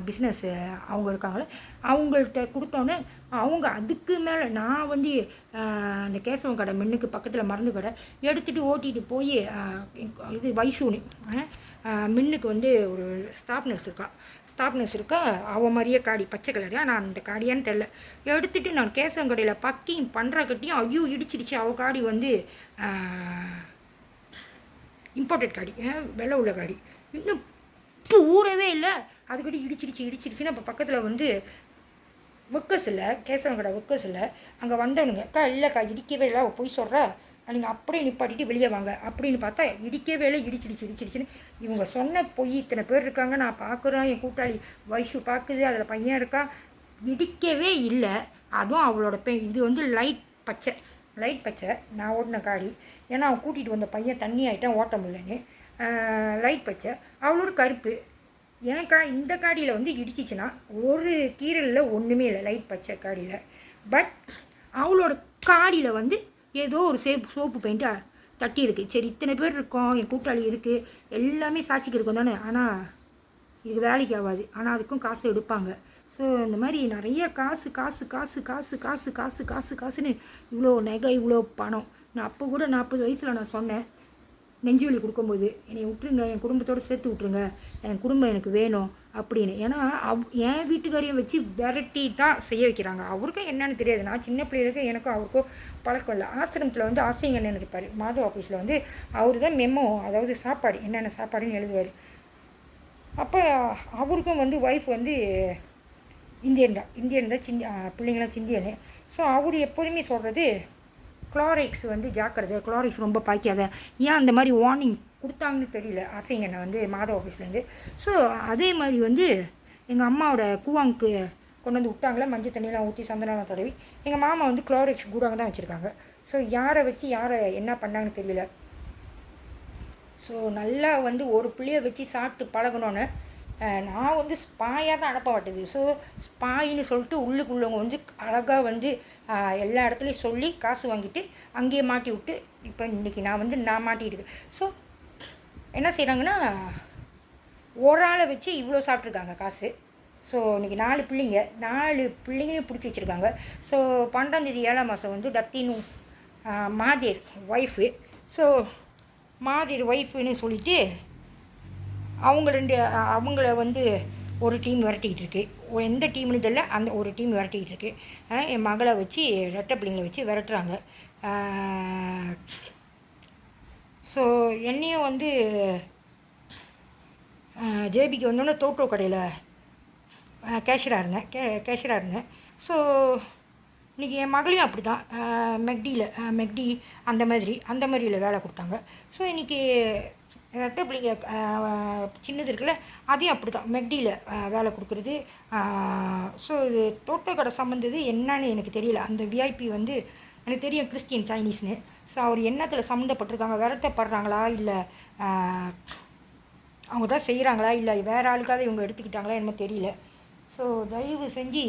பிஸ்னஸ் அவங்க இருக்காங்களே, அவங்கள்ட்ட கொடுத்தோன்னே அவங்க அதுக்கு மேலே நான் வந்து அந்த கேசவன் கடை மின்னுக்கு பக்கத்தில் மருந்து கடை எடுத்துகிட்டு ஓட்டிகிட்டு போய் இது வைஷூனு மின்னுக்கு வந்து ஒரு ஸ்டாஃப் நர்ஸ் இருக்கா, அவன் மாதிரியே காடி பச்சை கலரியா, நான் அந்த காடியான்னு தெரில, எடுத்துகிட்டு நான் கேசவன் கடையில் பக்கிங் பண்ணுற கட்டியும் ஐயோ இடிச்சிடுச்சு. அவள் காடி வந்து இம்போர்ட்டட் காடி, வெள்ளை உள்ள காடி, இன்னும் இப்போ ஊறவே இல்லை, அதுக்கடி இடிச்சிடுச்சுன்னா இப்போ பக்கத்தில் வந்து ஒர்க்கர்ஸ் இல்லை, கேசவன் கடை ஒர்க்கர்ஸ் இல்லை, அங்கே வந்தவனுங்க அக்கா இல்லைக்கா இடிக்கவே இல்லை, அவள் போய் சொல்கிறா, நீங்கள் அப்படியே நிப்பாட்டிட்டு வெளியே வாங்க அப்படின்னு பார்த்தா இடிக்கவே இல்லை, இடிச்சிடுச்சுன்னு இவங்க சொன்ன பொய். இத்தனை பேர் இருக்காங்க, நான் பார்க்குறேன், என் கூட்டாளி வைஷு பார்க்குது, அதில் பையன் இருக்கா, இடிக்கவே இல்லை. அதுவும் அவளோட இது வந்து லைட் பச்சை நான் ஓட்டின காடி, ஏன்னா அவன் கூட்டிகிட்டு வந்த பையன் தண்ணி ஆகிட்டான் ஓட்ட முடியலன்னு. லைட் பச்சை அவளோட கருப்பு. ஏன்க்கா இந்த காடியில் வந்து இடிச்சிச்சுன்னா ஒரு கீரலில் ஒன்றுமே இல்லை லைட் பச்சை காடியில். பட் அவளோட காடியில் வந்து ஏதோ ஒரு சோப்பு பெயிண்ட்டு தட்டி இருக்குது. சரி இத்தனை பேர் இருக்கோம், என் கூட்டாளி இருக்குது, எல்லாமே சாட்சிக்கு இருக்கும் தானே, ஆனால் இது வேலைக்கு ஆகாது, ஆனால் அதுக்கும் காசு எடுப்பாங்க. ஸோ இந்த மாதிரி நிறைய காசுன்னு இவ்வளோ நகை, இவ்வளோ பணம். நான் அப்போ கூட 40 வயசில் நான் சொன்னேன், நெஞ்சு வலி கொடுக்கும்போது என்னை விட்டுருங்க, என் குடும்பத்தோடு சேர்த்து விட்ருங்க, என் குடும்பம் எனக்கு வேணும் அப்படின்னு. ஏன்னா என் வீட்டுக்காரையும் வச்சு விரட்டி தான் செய்ய வைக்கிறாங்க. அவருக்கும் என்னென்னு தெரியாது, நான் சின்ன பிள்ளைகளுக்கு எனக்கும் அவருக்கும் பழக்கம் இல்லை. ஆசிரமத்தில் வந்து ஆசிங்கன்னு இருப்பார், மாதவ ஆஃபீஸில் வந்து அவர் தான் மெமோ, அதாவது சாப்பாடு என்னென்ன சாப்பாடுன்னு எழுதுவார். அப்போ அவருக்கும் வந்து ஒய்ஃப் வந்து இந்தியன் தான், பிள்ளைங்களாம் சிந்தியனு. ஸோ அவர் எப்போதுமே சொல்கிறது குளோரிக்ஸ் வந்து ஜாக்கிரதை, குளோரிக்ஸ் ரொம்ப பாய்க்காத. ஏன் அந்த மாதிரி வார்னிங் கொடுத்தாங்கன்னு தெரியல ஆசைங்கண்ணை வந்து மாதவ ஆஃபீஸ்லேருந்து. ஸோ அதே மாதிரி வந்து எங்கள் அம்மாவோட கூவாங்க்கு கொண்டு வந்து விட்டாங்களே, மஞ்சள் தண்ணியெலாம் ஊற்றி சந்தனம் தடவி. எங்கள் மாமா வந்து குளோரிக்ஸ் கூடாங்க தான் வச்சுருக்காங்க. ஸோ யாரை வச்சு யாரை என்ன பண்ணாங்கன்னு தெரியல. ஸோ நல்லா வந்து ஒரு பிள்ளைய வச்சு சாப்பிட்டு பழகணுன்னு நான் வந்து ஸ்பாயாக தான் அனுப்ப மாட்டேது. ஸோ ஸ்பாயின்னு சொல்லிட்டு உள்ளுக்குள்ளவங்க வந்து அழகாக வந்து எல்லா இடத்துலையும் சொல்லி காசு வாங்கிட்டு அங்கேயே மாட்டி விட்டு இப்போ இன்றைக்கி நான் மாட்டிகிட்டு. ஸோ என்ன செய்கிறாங்கன்னா ஒரு ஆளை வச்சு இவ்வளோ சாப்பிட்ருக்காங்க காசு. ஸோ இன்றைக்கி 4 பிள்ளைங்களையும் பிடிச்சி வச்சுருக்காங்க. ஸோ 12ஆம் தேதி 7ஆம் மாதம் வந்து டத்தின்னு மாதேர் ஒய்ஃபு. ஸோ மாதேர் ஒய்ஃபுன்னு சொல்லிட்டு அவங்கள வந்து ஒரு டீம் விரட்டிக்கிட்டு இருக்கு. எந்த டீம்னு தெரியல, அந்த ஒரு டீம் விரட்டிக்கிட்டு இருக்கு. என் மகளை வச்சு ரெட்டை பிள்ளைங்களை வச்சு விரட்டுறாங்க. ஸோ என்னையும் வந்து ஜேபிக்கு வந்தோடனே தோட்டோ கடையில் கேஷியராக இருந்தேன். ஸோ இன்றைக்கி என் மகளையும் அப்படி தான் மெக்டி அந்த மாதிரியில் வேலை கொடுத்தாங்க. ஸோ இன்றைக்கி ரெட்டை பிள்ளைங்க சின்னது இருக்குல்ல, அதையும் அப்படி தான் மெக்டியில் வேலை கொடுக்குறது. ஸோ இது தோட்ட கடை சம்மந்தது என்னன்னு எனக்கு தெரியல. அந்த விஐபி வந்து எனக்கு தெரியும் கிறிஸ்டியன் சைனீஸ்னு. ஸோ அவர் என்னத்தில் சம்மந்தப்பட்டிருக்காங்க, விரட்டப்படுறாங்களா இல்லை அவங்க தான் செய்கிறாங்களா இல்லை வேறு ஆளுக்காவது இவங்க எடுத்துக்கிட்டாங்களா என்னமோ தெரியல. ஸோ தயவு செஞ்சு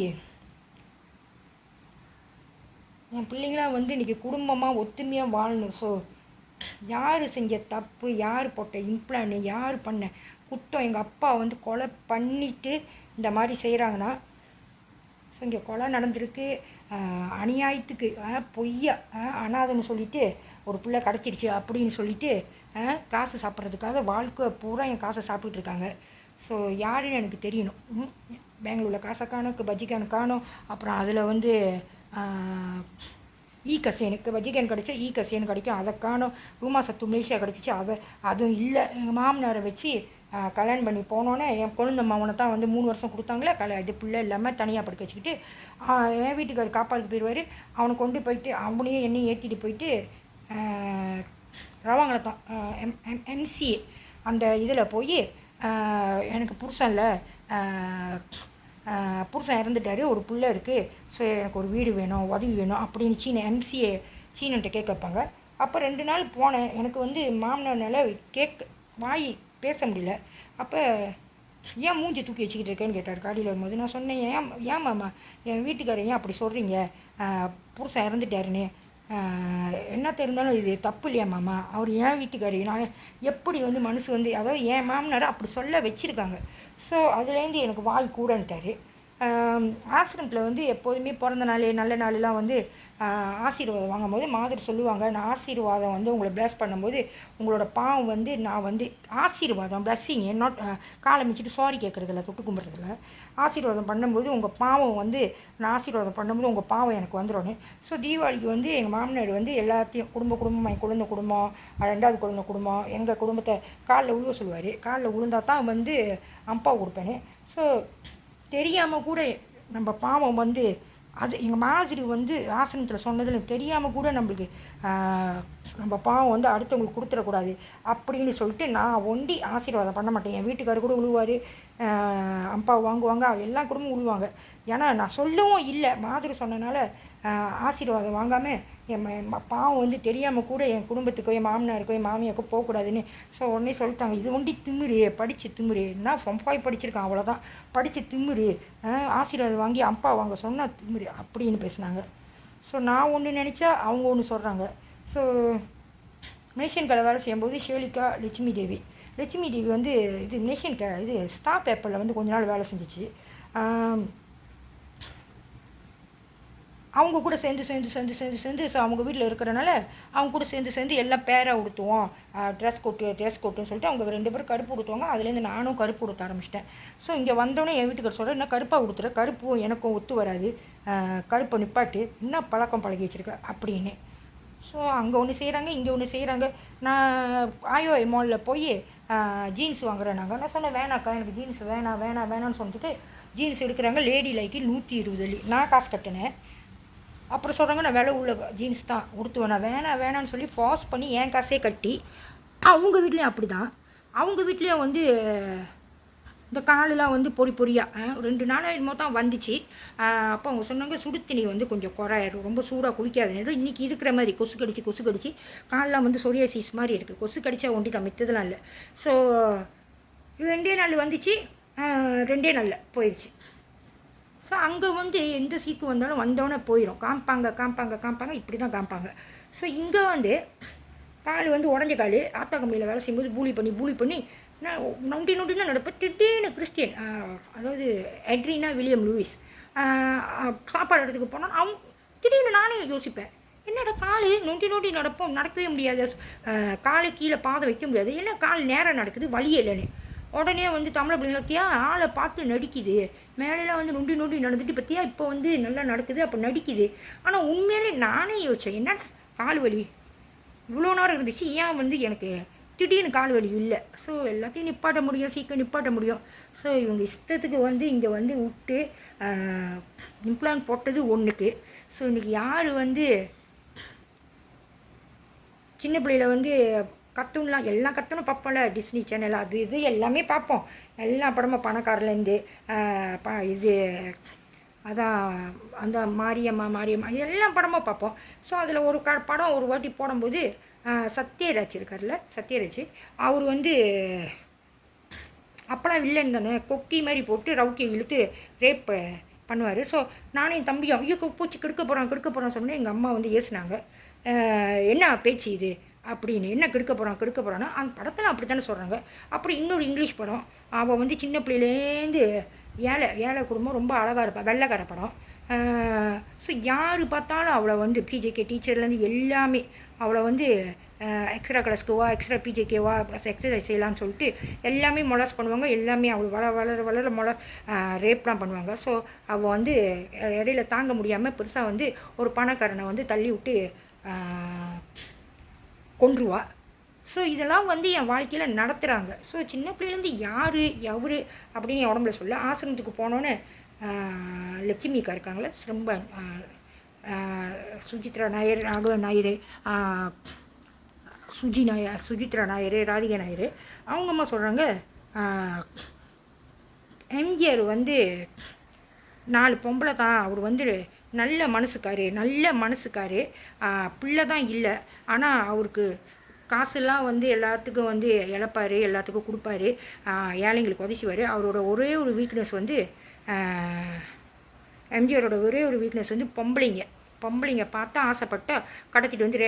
என் பிள்ளைங்களாம் வந்து இன்றைக்கி குடும்பமாக ஒத்துமையாக வாழணும். ஸோ யார் செஞ்ச தப்பு, யார் போட்ட இம்ப்ளான், யார் பண்ண குற்றம், எங்கள் அப்பா வந்து கொலை பண்ணிவிட்டு இந்த மாதிரி செய்கிறாங்கன்னா, ஸோ இங்கே கொலை நடந்திருக்கு. அநியாயத்துக்கு பொய்யா அனாதைன்னு சொல்லிவிட்டு ஒரு பிள்ளை கிடச்சிருச்சு அப்படின்னு சொல்லிவிட்டு காசு சாப்பிட்றதுக்காக வாழ்க்கை பூரா என் காசை சாப்பிட்டுருக்காங்க. ஸோ யாருன்னு எனக்கு தெரியணும். பெங்களூரில் காசை காணும், பஜ்ஜிக்கானு காணும். அப்புறம் அதில் வந்து ஈகசேனுக்கு பஜ்ஜிக்கான் கிடச்சா ஈகசேனு கிடைக்கும், அதை காணும். ரூமா சத்து மலேசியா கிடச்சிச்சு, அதுவும் இல்லை. எங்கள் மாமனாரை வச்சு கல்யாணம் பண்ணி போனோன்னே என் குழந்தை மாவனை தான் வந்து 3 வருஷம் கொடுத்தாங்களே, இது பிள்ளை இல்லாமல் தனியாக படுக்க வச்சுக்கிட்டு என் வீட்டுக்காரர் காப்பாடுக்கு போயிடுவார். அவனை கொண்டு போயிட்டு அவனையும் என்னையும் ஏற்றிட்டு போயிட்டு ரவாங்கலத்தான் எம்சிஏ அந்த இதில் போய் எனக்கு புருஷன் இறந்துட்டார், ஒரு பிள்ளை இருக்குது, ஸோ எனக்கு ஒரு வீடு வேணும், உதவி வேணும் அப்படின்னு எம்சிஏ சீனன்ட்ட கேட்க வைப்பாங்க. அப்போ 2 நாள் போனேன். எனக்கு வந்து மாமனார்னால வாய் பேச முடியல. அப்போ ஏன் மூஞ்சி தூக்கி வச்சுக்கிட்டு இருக்கேன்னு கேட்டார் காடியில் வரும்போது. நான் சொன்னேன், ஏன் மாமா என் வீட்டுக்காரர் ஏன் அப்படி சொல்கிறீங்க, புருஷன் இறந்துட்டாருன்னு. என்ன தெரிந்தாலும் இது தப்பு இல்லையா மாமா, அவர் என் வீட்டுக்காரர், நான் எப்படி வந்து மனசு வந்து அதாவது என் மாமனாரை அப்படி சொல்ல வச்சுருக்காங்க. ஸோ அதுலேருந்து எனக்கு வாய் கூடன்ட்டார். ஆசிரமத்தில் வந்து எப்போதுமே பிறந்த நாள் நல்ல நாளெலாம் வந்து ஆசீர்வாதம் வாங்கும்போது மாதிரி சொல்லுவாங்க, நான் ஆசீர்வாதம் வந்து உங்களை பிளஸ் பண்ணும்போது உங்களோட பாவம் வந்து நான் வந்து ஆசீர்வாதம் பிளஸ்ஸிங் நாட் காலை மிச்சிட்டு சாரி கேட்குறதில்ல, தொட்டு கும்பிட்றதில்ல, ஆசீர்வாதம் பண்ணும்போது உங்கள் பாவம் வந்து நான் ஆசீர்வாதம் பண்ணும்போது உங்கள் பாவம் எனக்கு வந்துடும். ஸோ தீபாவளிக்கு வந்து எங்கள் மாமனார் வந்து எல்லாத்தையும் குடும்பம் என் குழந்தை குடும்பம் 2வது குழந்தை குடும்பம் எங்கள் குடும்பத்தை காலில் உழுவ சொல்லுவார். காலில் உழுந்தா தான் வந்து அம்பா கொடுப்பேன்னு. ஸோ தெரியாமல் கூட நம்ம பாவம் வந்து அது எங்கள் மாதிரி வந்து ஆசனத்தில் சொன்னதில் தெரியாமல் கூட நம்மளுக்கு நம்ம பாவம் வந்து அடுத்தவங்களுக்கு கொடுத்துடக்கூடாது அப்படின்னு சொல்லிட்டு நான் ஒண்டி ஆசீர்வாதம் பண்ண மாட்டேன். என் வீட்டுக்காரர் கூட உழுவார், அப்பா வாங்குவாங்க, எல்லா குடும்பமும் உழுவாங்க. ஏன்னா நான் சொல்லவும் இல்லை, மாதிரி சொன்னனால ஆசீர்வாதம் வாங்காமல் என் பாவம் வந்து தெரியாமல் கூட என் குடும்பத்துக்கோ என் மாமனாருக்கோ என் மாமியாருக்கோ போகக்கூடாதுன்னு. ஸோ உடனே சொல்லிட்டாங்க, இது ஒண்டி திமிரு, படித்து திமிரு, நான் ஃபம்பாய் படிச்சிருக்கேன் அவ்வளோதான், படித்து திமிரு, ஆசீர்வாதம் வாங்கி அப்பா வாங்க சொன்னால் திமிரு அப்படின்னு பேசுனாங்க. ஸோ நான் ஒன்று நினச்சா அவங்க ஒன்று சொல்கிறாங்க. ஸோ மேஷியன் கடை வேலை செய்யும்போது ஷேலிகா லட்சுமி தேவி வந்து இது மேஷியன் இது ஸ்டார் பேப்பரில் வந்து கொஞ்ச நாள் வேலை செஞ்சிச்சு. அவங்க கூட சேர்ந்து ஸோ அவங்க வீட்டில் இருக்கிறனால அவங்க கூட சேர்ந்து எல்லாம் பேராக உடுத்துவோம், ட்ரெஸ் கோட்டுன்னு சொல்லிட்டு அவங்க 2 பேரும் கருப்பு உடுத்துவாங்க. அதுலேருந்து நானும் கருப்பு உடுத்த ஆரம்பிச்சிட்டேன். ஸோ இங்கே வந்தோடனே என் வீட்டுக்கார சொல்கிறேன், என்ன கருப்பாக உடுத்துற, கருப்பும் எனக்கும் ஒத்து வராது, கருப்பை நிப்பாட்டு, இன்னும் பழக்கம் பழகி வச்சுருக்க அப்படின்னு. ஸோ அங்கே ஒன்று செய்கிறாங்க, இங்கே ஒன்று செய்கிறாங்க. நான் ஆயோஐ மாலில் போய் ஜீன்ஸ் வாங்குறேன். நான் சொன்னேன், வேணாக்கா எனக்கு ஜீன்ஸ் வேணான்னு சொன்னதுக்கு ஜீன்ஸ் எடுக்கிறாங்க. லேடி லைக்கு 120 நான் காசு கட்டினேன். அப்புறம் சொல்கிறாங்க, நான் விலை உள்ள ஜீன்ஸ் தான் உடுத்துவேன், நான் வேணான்னு சொல்லி ஃபாஸ் பண்ணி என் காசே கட்டி. அவங்க வீட்லேயும் அப்படி தான், அவங்க வீட்லேயும் வந்து இந்த காலெலாம் வந்து பொறியாக 2 நாள் என்னமோ தான் வந்துச்சு. அப்போ அவங்க சொன்னாங்க, சுடுத்தண்ணி வந்து கொஞ்சம் குறையாயிரும், ரொம்ப சூடாக குளிக்காதுன்னு. ஏதோ இன்றைக்கி இருக்கிற மாதிரி கொசு கடிச்சு காலெலாம் வந்து சொரியாசிஸ் மாதிரி இருக்குது. கொசு கடிச்சா ஒண்டி தான், மித்ததெல்லாம் இல்லை. ஸோ 2 நாள் வந்துச்சு, 2 நாளில் போயிடுச்சு. ஸோ அங்கே வந்து எந்த சீக்கு வந்தாலும் வந்தோடனே போயிடும், காமிப்பாங்க, இப்படி தான் காமிப்பாங்க. ஸோ இங்கே வந்து கால் வந்து உடஞ்ச கால், ஆத்தா கம்பெனியில் வேலை செய்யும்போது பூலி பண்ணி நான் நொண்டி தான் நடப்பேன். திடீர்னு கிறிஸ்டியன், அதாவது எட்ரினா வில்லியம் லூயிஸ் சாப்பாடு இடத்துக்கு போனால் அவங்க திடீர்னு நானே யோசிப்பேன், என்னடா கால் நொண்டி நொண்டி நடப்போம், நடக்கவே முடியாது, காலை கீழே பாதை வைக்க முடியாது, என்ன கால் நேரம் நடக்குது வழியே இல்லைன்னு. உடனே வந்து தமிழை பிள்ளைங்களத்தியா ஆளை பார்த்து நடிக்குது, மேலெலாம் வந்து நொண்டி நொண்டி நடந்துட்டு பற்றியா இப்போ வந்து நல்லா நடக்குது அப்போ நடிக்குது. ஆனால் உண்மையிலே நானே யோசித்தேன், என்னடா கால் வலி இவ்வளோ நேரம் இருந்துச்சு, ஏன் வந்து எனக்கு திடீர்னு கால் வலி இல்லை. ஸோ எல்லாத்தையும் நிப்பாட்ட முடியும், சீக்கிரம் நிப்பாட்ட முடியும். ஸோ இவங்க இஷ்டத்துக்கு வந்து இங்கே வந்து விட்டு இம்ப்ளான் போட்டது ஒன்றுக்கு. ஸோ இன்றைக்கி யார் வந்து சின்ன பிள்ளையில வந்து கர்ட்டூன்லாம் எல்லா கர்ட்டூனும் பார்ப்போம்ல, டிஸ்னி சேனல் அது இது எல்லாமே பார்ப்போம். எல்லா படமும் பணக்காரலேருந்து இது அதான் அந்த மாரியம்மா எல்லா படமும் பார்ப்போம். ஸோ அதில் ஒரு படம் ஒரு வாட்டி போடும்போது சத்யராஜ் இருக்கார்ல, சத்யராஜ் அவர் வந்து அப்போலாம் வில்லன் தானே, கொக்கி மாதிரி போட்டு ரவுக்கியை இழுத்து ரேப் பண்ணுவார். ஸோ நானும் என் தம்பியும் ஐயோ பூச்சி கெடுக்க போகிறான் சொன்னேன். எங்கள் அம்மா வந்து ஏசுனாங்க, என்ன பேச்சு இது அப்படின்னு, என்ன கெடுக்க போகிறான்னா அந்த படத்தில் அப்படி தானே சொல்கிறாங்க. அப்புறம் இன்னொரு இங்கிலீஷ் படம், அவள் வந்து சின்ன பிள்ளையிலேருந்து ஏழை குடும்பம், ரொம்ப அழகாக இருப்பாள், வெள்ளைக்கார படம். ஸோ யார் பார்த்தாலும் அவளை வந்து பிஜேகே டீச்சர்லேருந்து எல்லாமே அவளை வந்து எக்ஸ்ட்ரா கிளாஸ்க்குவா, எக்ஸ்ட்ரா பிஜேகேவா, ப்ளஸ் எக்ஸசைஸ் செய்யலான்னு சொல்லிட்டு எல்லாமே மொலாஸ் பண்ணுவாங்க. எல்லாமே அவள் வளர ரேப்லாம் பண்ணுவாங்க. ஸோ அவள் வந்து இடையில தாங்க முடியாமல் பெருசாக வந்து ஒரு பணக்காரனை வந்து தள்ளி விட்டு கொன்றுவா. ஸோ இதெல்லாம் வந்து என் வாழ்க்கையில் நடத்துகிறாங்க. ஸோ சின்ன பிள்ளைலேருந்து யார் எவர் அப்படின்னு என் உடம்புல சொல்ல. ஆசிரமத்துக்கு போனோன்னு லட்சுமிக்கா இருக்காங்களே, ரொம்ப சுஜித்ரா நாயர், ராகவ நாயர், சுஜித்ரா நாயர், ராதிகா நாயர், அவங்க அம்மா சொல்கிறாங்க, எம்ஜிஆர் வந்து 4 பொம்பளை தான், அவர் வந்து நல்ல மனசுக்காரு, பிள்ளை தான் இல்லை, ஆனால் அவருக்கு காசுலாம் வந்து எல்லாத்துக்கும் வந்து இழப்பார், எல்லாத்துக்கும் கொடுப்பாரு, ஏழைங்களுக்கு உதவிவார். அவரோட ஒரே ஒரு வீக்னஸ் வந்து எம்ஜிஆரோட ஒரே ஒரு வீக்னஸ் வந்து பொம்பளைங்க பார்த்தா ஆசைப்பட்டு கடத்திட்டு வந்து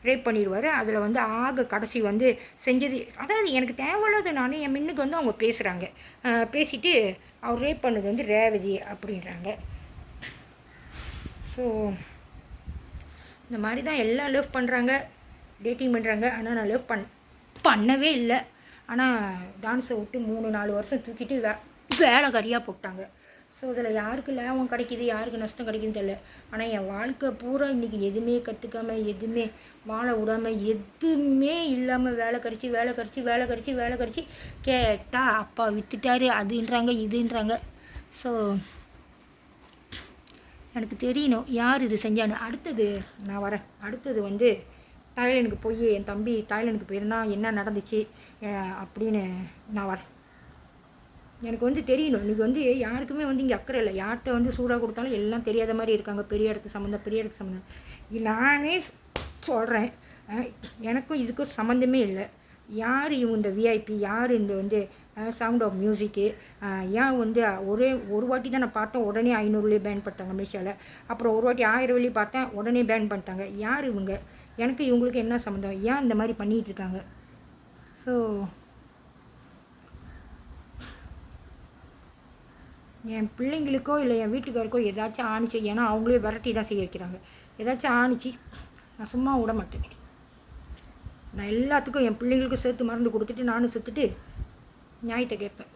ரேப் பண்ணிடுவார். அதில் வந்து கடைசி வந்து செஞ்சது, அதாவது எனக்கு தேவையில்லாத நான் என் மின்னுக்கு வந்து அவங்க பேசுகிறாங்க, பேசிட்டு அவர் ரேப் பண்ணது வந்து ரேவதி அப்படின்றாங்க. ஸோ இந்த மாதிரி தான் எல்லாம் லவ் பண்ணுறாங்க, டேட்டிங் பண்ணுறாங்க. ஆனால் நான் லவ் பண்ணவே இல்லை. ஆனால் டான்ஸை விட்டு 3-4 வருஷம் தூக்கிட்டு வேலைக்காரியாக போட்டாங்க. ஸோ அதில் யாருக்கு லாபம் கிடைக்கிது, யாருக்கு நஷ்டம் கிடைக்குதுன்னு தெரியல. ஆனால் என் வாழ்க்கை பூரா இன்றைக்கி எதுவுமே கற்றுக்காமல், எதுவுமே வாழ விடாமல், எதுவுமே இல்லாமல் வேலை கடிச்சு கேட்டால் அப்பா விற்றுட்டாரு, அதுன்றாங்க இதுன்றாங்க. ஸோ எனக்கு தெரியணும் யார் இது செஞ்சான்னு. அடுத்தது நான் வரேன். அடுத்தது வந்து தாய்லாந்துக்கு போய் என் தம்பி தாய்லாந்துக்கு போயிருந்தான், என்ன நடந்துச்சு அப்படின்னு நான் வரேன். எனக்கு வந்து தெரியணும். இன்றைக்கி வந்து யாருக்குமே வந்து இங்கே அக்கறை இல்லை. யார்கிட்ட வந்து சூடாக கொடுத்தாலும் எல்லாம் தெரியாத மாதிரி இருக்காங்க. பெரிய இடத்து சம்மந்தம். நானே சொல்கிறேன், எனக்கும் இதுக்கும் சம்மந்தமே இல்லை. யார் இவங்க இந்த விஐபி, யார் இந்த வந்து சவுண்ட் ஆஃப் மியூசிக்கு, ஏன் வந்து ஒரு வாட்டி தான் நான் பார்த்தேன், உடனே 500 பேன் பண்ணிட்டாங்க மலேசியாவில். அப்புறம் ஒரு வாட்டி 1000 பார்த்தேன், உடனே பேன் பண்ணிட்டாங்க. யார் இவங்க, எனக்கு இவங்களுக்கு என்ன சம்மந்தம், ஏன் இந்த மாதிரி பண்ணிகிட்ருக்காங்க? ஸோ என் பிள்ளைங்களுக்கோ இல்லை என் வீட்டுக்காருக்கோ ஏதாச்சும் ஆணிச்சு, ஏன்னா அவங்களே விரட்டி தான் செய்ய வைக்கிறாங்க. ஏதாச்சும் ஆணிச்சு நான் சும்மா விட மாட்டேன். நான் எல்லாத்துக்கும் என் பிள்ளைங்களுக்கும் சேர்த்து மருந்து கொடுத்துட்டு நானும் செத்துட்டு நியாயத்தை கேட்பேன்.